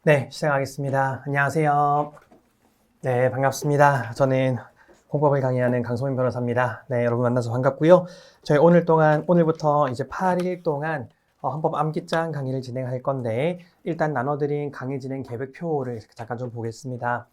네, 시작하겠습니다. 안녕하세요. 네, 반갑습니다. 저는 공법을 강의하는 강소민 변호사입니다. 네, 여러분 만나서 반갑고요. 저희 오늘부터 이제 8일 동안 헌법 암기장 강의를 진행할 건데, 일단 나눠드린 강의 진행 계획표를 잠깐 좀 보겠습니다.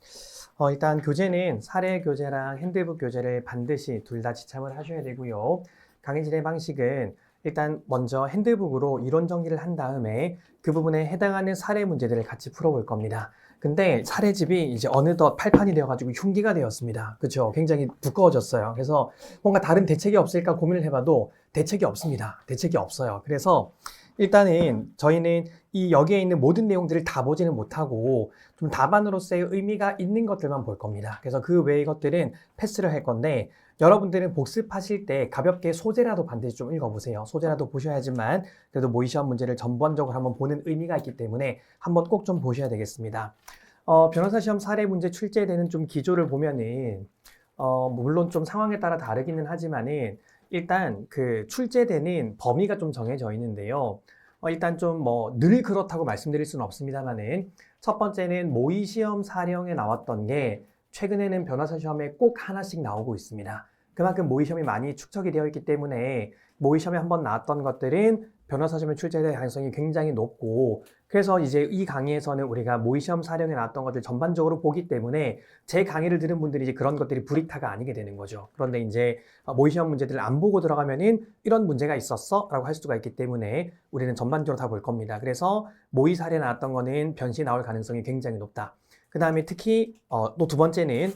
일단 교재는 사례 교재랑 핸드북 교재를 반드시 둘 다 지참을 하셔야 되고요. 강의 진행 방식은 일단 먼저 핸드북으로 이론 정리를 한 다음에 그 부분에 해당하는 사례 문제들을 같이 풀어볼 겁니다. 근데 사례집이 이제 어느덧 팔판이 되어가지고 흉기가 되었습니다. 그렇죠? 굉장히 두꺼워졌어요. 그래서 뭔가 다른 대책이 없을까 고민을 해봐도 대책이 없습니다. 대책이 없어요. 그래서 일단은 저희는 여기에 있는 모든 내용들을 다 보지는 못하고 좀 답안으로서의 의미가 있는 것들만 볼 겁니다. 그래서 그 외의 것들은 패스를 할 건데, 여러분들은 복습하실 때 가볍게 소재라도 반드시 좀 읽어보세요. 소재라도 보셔야지만 그래도 모의시험 문제를 전반적으로 한번 보는 의미가 있기 때문에 한번 꼭 좀 보셔야 되겠습니다. 변호사 시험 사례 문제 출제되는 좀 기조를 보면은 물론 좀 상황에 따라 다르기는 하지만은 일단 그 출제되는 범위가 좀 정해져 있는데요. 일단 좀 늘 그렇다고 말씀드릴 수는 없습니다만은 첫 번째는 모의시험 사령에 나왔던 게 최근에는 변호사 시험에 꼭 하나씩 나오고 있습니다. 그만큼 모의시험이 많이 축적이 되어 있기 때문에 모의시험에 한번 나왔던 것들은 변호사 시험에 출제될 가능성이 굉장히 높고, 그래서 이제 이 강의에서는 우리가 모의시험 사령에 나왔던 것들 전반적으로 보기 때문에 제 강의를 들은 분들이 이제 그런 것들이 불이타가 아니게 되는 거죠. 그런데 이제 모의시험 문제들을 안 보고 들어가면은 이런 문제가 있었어? 라고 할 수가 있기 때문에 우리는 전반적으로 다 볼 겁니다. 그래서 모의 사례 나왔던 거는 변시 나올 가능성이 굉장히 높다. 그 다음에 특히 또 두 번째는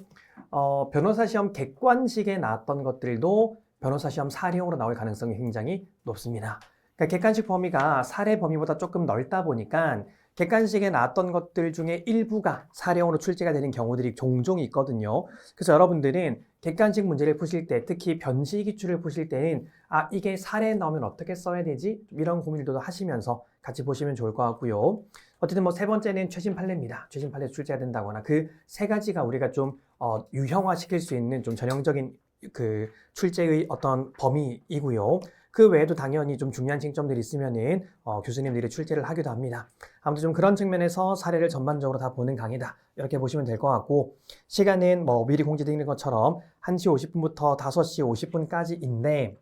변호사 시험 객관식에 나왔던 것들도 변호사 시험 사례용으로 나올 가능성이 굉장히 높습니다. 그러니까 객관식 범위가 사례 범위보다 조금 넓다 보니까 객관식에 나왔던 것들 중에 일부가 사례용으로 출제가 되는 경우들이 종종 있거든요. 그래서 여러분들은 객관식 문제를 푸실 때, 특히 변시 기출을 푸실 때는 이게 사례에 나오면 어떻게 써야 되지? 이런 고민들도 하시면서 같이 보시면 좋을 것 같고요. 어쨌든 세 번째는 최신 판례입니다. 최신 판례 출제가 된다거나 그 세 가지가 우리가 좀 유형화 시킬 수 있는 좀 전형적인 그 출제의 어떤 범위이고요. 그 외에도 당연히 좀 중요한 쟁점들이 있으면은 교수님들이 출제를 하기도 합니다. 아무튼 좀 그런 측면에서 사례를 전반적으로 다 보는 강의다, 이렇게 보시면 될 것 같고, 시간은 미리 공지되어 있는 것처럼 1시 50분부터 5시 50분까지인데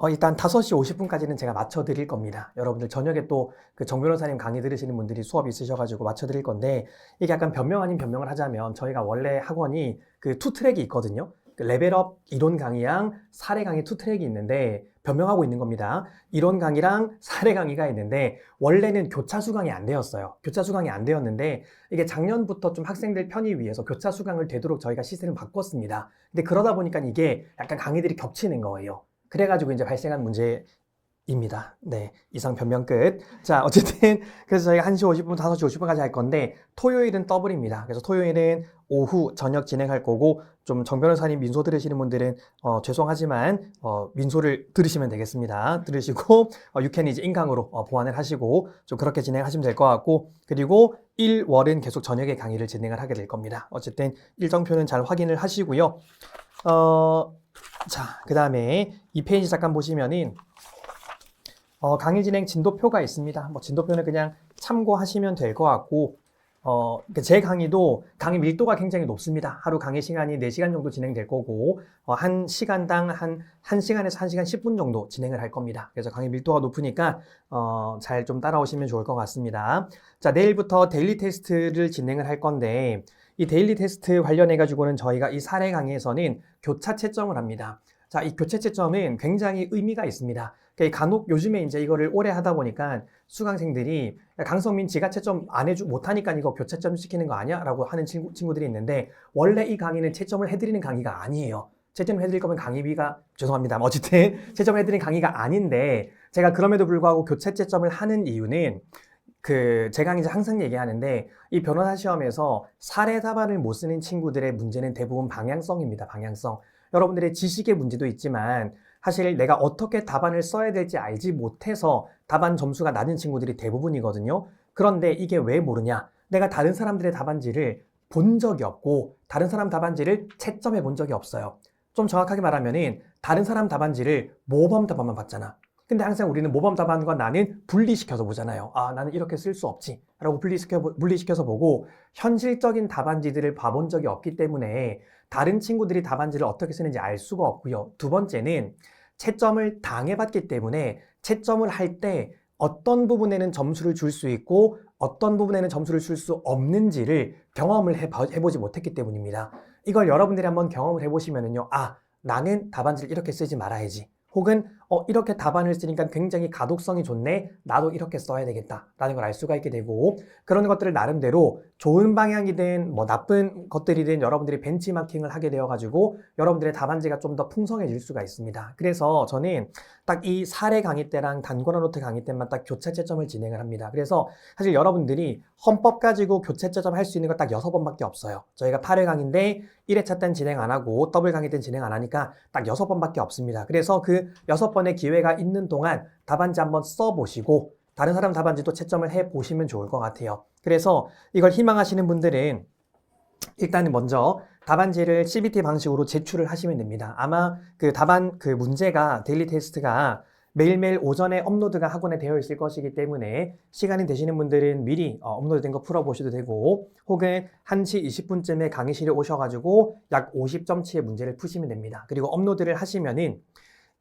일단 5시 50분까지는 제가 맞춰드릴 겁니다. 여러분들 저녁에 또 그 정 변호사님 강의 들으시는 분들이 수업이 있으셔가지고 맞춰드릴 건데, 이게 약간 변명 아닌 변명을 하자면 저희가 원래 학원이 그 투 트랙이 있거든요. 그 레벨업 이론 강의랑 사례 강의 투 트랙이 있는데 변명하고 있는 겁니다. 이론 강의랑 사례 강의가 있는데 원래는 교차 수강이 안 되었어요. 교차 수강이 안 되었는데 이게 작년부터 좀 학생들 편의 위해서 교차 수강을 되도록 저희가 시스템을 바꿨습니다. 근데 그러다 보니까 이게 약간 강의들이 겹치는 거예요. 그래가지고 이제 발생한 문제입니다. 네, 이상 변명 끝. 자, 어쨌든 그래서 저희가 1시 50분, 5시 50분까지 할 건데 토요일은 더블입니다. 그래서 토요일은 오후 저녁 진행할 거고, 좀 정 변호사님 민소 들으시는 분들은 죄송하지만 민소를 들으시면 되겠습니다. 들으시고 유캔 이제 인강으로 보완을 하시고 좀 그렇게 진행하시면 될 것 같고, 그리고 1월은 계속 저녁에 강의를 진행을 하게 될 겁니다. 어쨌든 일정표는 잘 확인을 하시고요. 자, 그 다음에 이 페이지 잠깐 보시면은 강의 진행 진도표가 있습니다. 진도표는 그냥 참고하시면 될 것 같고, 제 강의도 강의 밀도가 굉장히 높습니다. 하루 강의 시간이 4시간 정도 진행될 거고, 한 시간당 한 1시간에서 1시간 10분 정도 진행을 할 겁니다. 그래서 강의 밀도가 높으니까 잘 좀 따라오시면 좋을 것 같습니다. 자, 내일부터 데일리 테스트를 진행을 할 건데, 이 데일리 테스트 관련해 가지고는 저희가 이 사례 강의에서는 교차 채점을 합니다. 자, 이 교차 채점은 굉장히 의미가 있습니다. 간혹 요즘에 이제 이거를 오래 하다 보니까 수강생들이 강성민 지가 채점 못하니까 이거 교차점 시키는 거 아니야? 라고 하는 친구들이 있는데, 원래 이 강의는 채점을 해드리는 강의가 아니에요. 채점을 해드릴 거면 강의비가, 죄송합니다. 어쨌든 채점을 해드리는 강의가 아닌데, 제가 그럼에도 불구하고 교차 채점을 하는 이유는 제 강의에서 항상 얘기하는데, 이 변호사 시험에서 사례 답안을 못 쓰는 친구들의 문제는 대부분 방향성입니다. 방향성. 여러분들의 지식의 문제도 있지만 사실 내가 어떻게 답안을 써야 될지 알지 못해서 답안 점수가 낮은 친구들이 대부분이거든요. 그런데 이게 왜 모르냐? 내가 다른 사람들의 답안지를 본 적이 없고 다른 사람 답안지를 채점해 본 적이 없어요. 좀 정확하게 말하면은 다른 사람 답안지를 모범 답안만 봤잖아. 근데 항상 우리는 모범 답안과 나는 분리시켜서 보잖아요. 아, 나는 이렇게 쓸 수 없지 라고 분리시켜서 보고 현실적인 답안지들을 봐본 적이 없기 때문에 다른 친구들이 답안지를 어떻게 쓰는지 알 수가 없고요. 두 번째는 채점을 당해봤기 때문에 채점을 할 때 어떤 부분에는 점수를 줄 수 있고 어떤 부분에는 점수를 줄 수 없는지를 경험을 해보지 못했기 때문입니다. 이걸 여러분들이 한번 경험을 해보시면은요. 아, 나는 답안지를 이렇게 쓰지 말아야지. 혹은 이렇게 답안을 쓰니까 굉장히 가독성이 좋네. 나도 이렇게 써야 되겠다. 라는 걸 알 수가 있게 되고 그런 것들을 나름대로 좋은 방향이든 뭐 나쁜 것들이든 여러분들이 벤치마킹을 하게 되어가지고 여러분들의 답안지가 좀 더 풍성해질 수가 있습니다. 그래서 저는 딱 이 사례 강의 때랑 단권화 노트 강의 때만 딱 교차 채점을 진행을 합니다. 그래서 사실 여러분들이 헌법 가지고 교차 채점 할 수 있는 거 딱 6번밖에 없어요. 저희가 8회 강의인데 1회차 때는 진행 안 하고 더블 강의 때는 진행 안 하니까 딱 6번밖에 없습니다. 그래서 그 6번의 기회가 있는 동안 답안지 한번 써보시고 다른 사람 답안지도 채점을 해보시면 좋을 것 같아요. 그래서 이걸 희망하시는 분들은 일단은 먼저 답안지를 CBT 방식으로 제출을 하시면 됩니다. 아마 그 문제가 데일리 테스트가 매일매일 오전에 업로드가 학원에 되어 있을 것이기 때문에 시간이 되시는 분들은 미리 업로드된 거 풀어보셔도 되고 혹은 1시 20분쯤에 강의실에 오셔가지고 약 50점치의 문제를 푸시면 됩니다. 그리고 업로드를 하시면은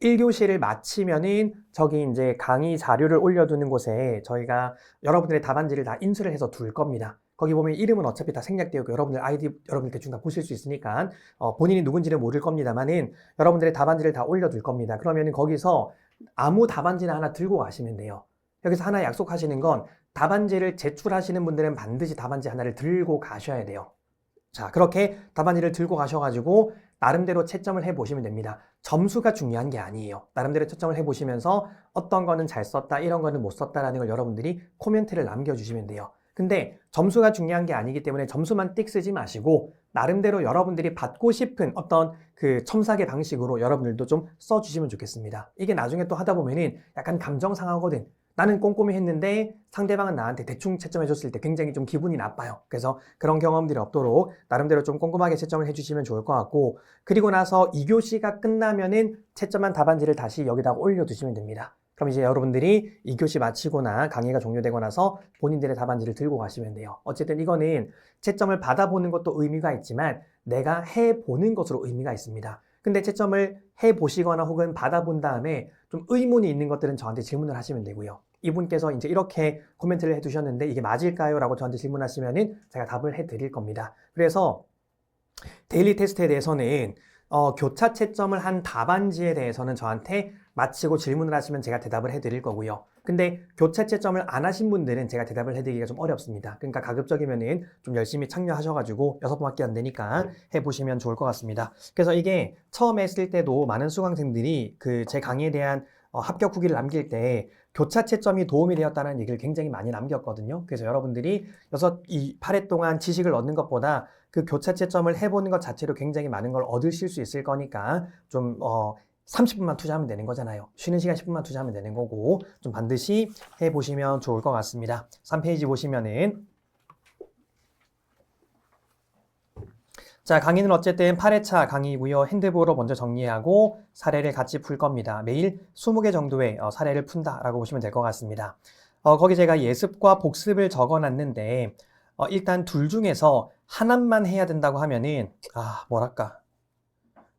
1교시를 마치면은 저기 이제 강의 자료를 올려두는 곳에 저희가 여러분들의 답안지를 다 인수를 해서 둘 겁니다. 거기 보면 이름은 어차피 다 생략되어 있고 여러분들 아이디 여러분들 대충 다 보실 수 있으니까 본인이 누군지는 모를 겁니다만은 여러분들의 답안지를 다 올려둘 겁니다. 그러면은 거기서 아무 답안지나 하나 들고 가시면 돼요. 여기서 하나 약속하시는 건 답안지를 제출하시는 분들은 반드시 답안지 하나를 들고 가셔야 돼요. 자, 그렇게 답안지를 들고 가셔가지고 나름대로 채점을 해보시면 됩니다. 점수가 중요한 게 아니에요. 나름대로 채점을 해보시면서 어떤 거는 잘 썼다, 이런 거는 못 썼다라는 걸 여러분들이 코멘트를 남겨주시면 돼요. 근데 점수가 중요한 게 아니기 때문에 점수만 띡 쓰지 마시고 나름대로 여러분들이 받고 싶은 어떤 그 첨삭의 방식으로 여러분들도 좀 써주시면 좋겠습니다. 이게 나중에 또 하다 보면은 약간 감정 상하거든. 나는 꼼꼼히 했는데 상대방은 나한테 대충 채점해 줬을 때 굉장히 좀 기분이 나빠요. 그래서 그런 경험들이 없도록 나름대로 좀 꼼꼼하게 채점을 해주시면 좋을 것 같고 그리고 나서 2교시가 끝나면은 채점한 답안지를 다시 여기다가 올려두시면 됩니다. 그럼 이제 여러분들이 2교시 마치거나 강의가 종료되고 나서 본인들의 답안지를 들고 가시면 돼요. 어쨌든 이거는 채점을 받아보는 것도 의미가 있지만 내가 해보는 것으로 의미가 있습니다. 근데 채점을 해보시거나 혹은 받아본 다음에 좀 의문이 있는 것들은 저한테 질문을 하시면 되고요. 이분께서 이제 이렇게 코멘트를 해두셨는데 이게 맞을까요? 라고 저한테 질문하시면은 제가 답을 해드릴 겁니다. 그래서 데일리 테스트에 대해서는 교차 채점을 한 답안지에 대해서는 저한테 마치고 질문을 하시면 제가 대답을 해드릴 거고요. 근데 교차 채점을 안 하신 분들은 제가 대답을 해드리기가 좀 어렵습니다. 그러니까 가급적이면은 좀 열심히 참여하셔가지고 6번밖에 안 되니까 해보시면 좋을 것 같습니다. 그래서 이게 처음에 했을 때도 많은 수강생들이 그 제 강의에 대한 합격 후기를 남길 때 교차 채점이 도움이 되었다는 얘기를 굉장히 많이 남겼거든요. 그래서 여러분들이 8회 동안 지식을 얻는 것보다 그 교차 채점을 해보는 것 자체로 굉장히 많은 걸 얻으실 수 있을 거니까 좀 30분만 투자하면 되는 거잖아요. 쉬는 시간 10분만 투자하면 되는 거고 좀 반드시 해보시면 좋을 것 같습니다. 3페이지 보시면은 자, 강의는 어쨌든 8회차 강의고요. 핸드북으로 먼저 정리하고 사례를 같이 풀 겁니다. 매일 20개 정도의 사례를 푼다라고 보시면 될 것 같습니다. 거기 제가 예습과 복습을 적어놨는데 일단 둘 중에서 하나만 해야 된다고 하면은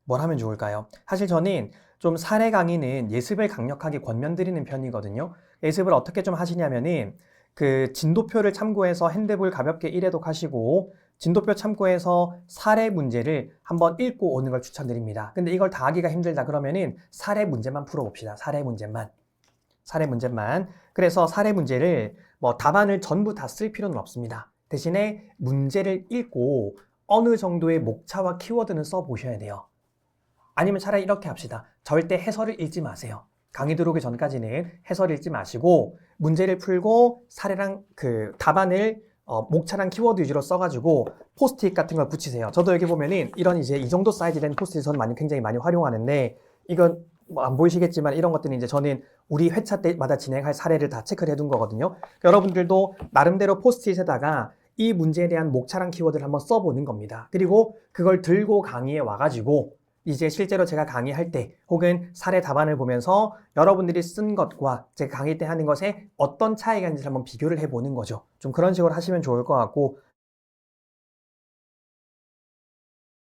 뭘 하면 좋을까요? 사실 저는 좀 사례 강의는 예습을 강력하게 권면드리는 편이거든요. 예습을 어떻게 좀 하시냐면은 그 진도표를 참고해서 핸드북을 가볍게 1회독 하시고 진도표 참고해서 사례 문제를 한번 읽고 오는 걸 추천드립니다. 근데 이걸 다 하기가 힘들다 그러면은 사례 문제만 풀어봅시다. 사례 문제만. 그래서 사례 문제를 뭐 답안을 전부 다 쓸 필요는 없습니다. 대신에 문제를 읽고 어느 정도의 목차와 키워드는 써보셔야 돼요. 아니면 차라리 이렇게 합시다. 절대 해설을 읽지 마세요. 강의 들어오기 전까지는 해설 읽지 마시고 문제를 풀고 사례랑 그 답안을 목차랑 키워드 위주로 써가지고 포스트잇 같은 걸 붙이세요. 저도 여기 보면은 이런 이제 이 정도 사이즈 된 포스트잇 저는 굉장히 많이 활용하는데 이건 뭐 안 보이시겠지만 이런 것들은 이제 저는 우리 회차 때마다 진행할 사례를 다 체크를 해둔 거거든요. 여러분들도 나름대로 포스트잇에다가 이 문제에 대한 목차랑 키워드를 한번 써보는 겁니다. 그리고 그걸 들고 강의에 와가지고 이제 실제로 제가 강의할 때 혹은 사례 답안을 보면서 여러분들이 쓴 것과 제가 강의 때 하는 것에 어떤 차이가 있는지 한번 비교를 해보는 거죠. 좀 그런 식으로 하시면 좋을 것 같고,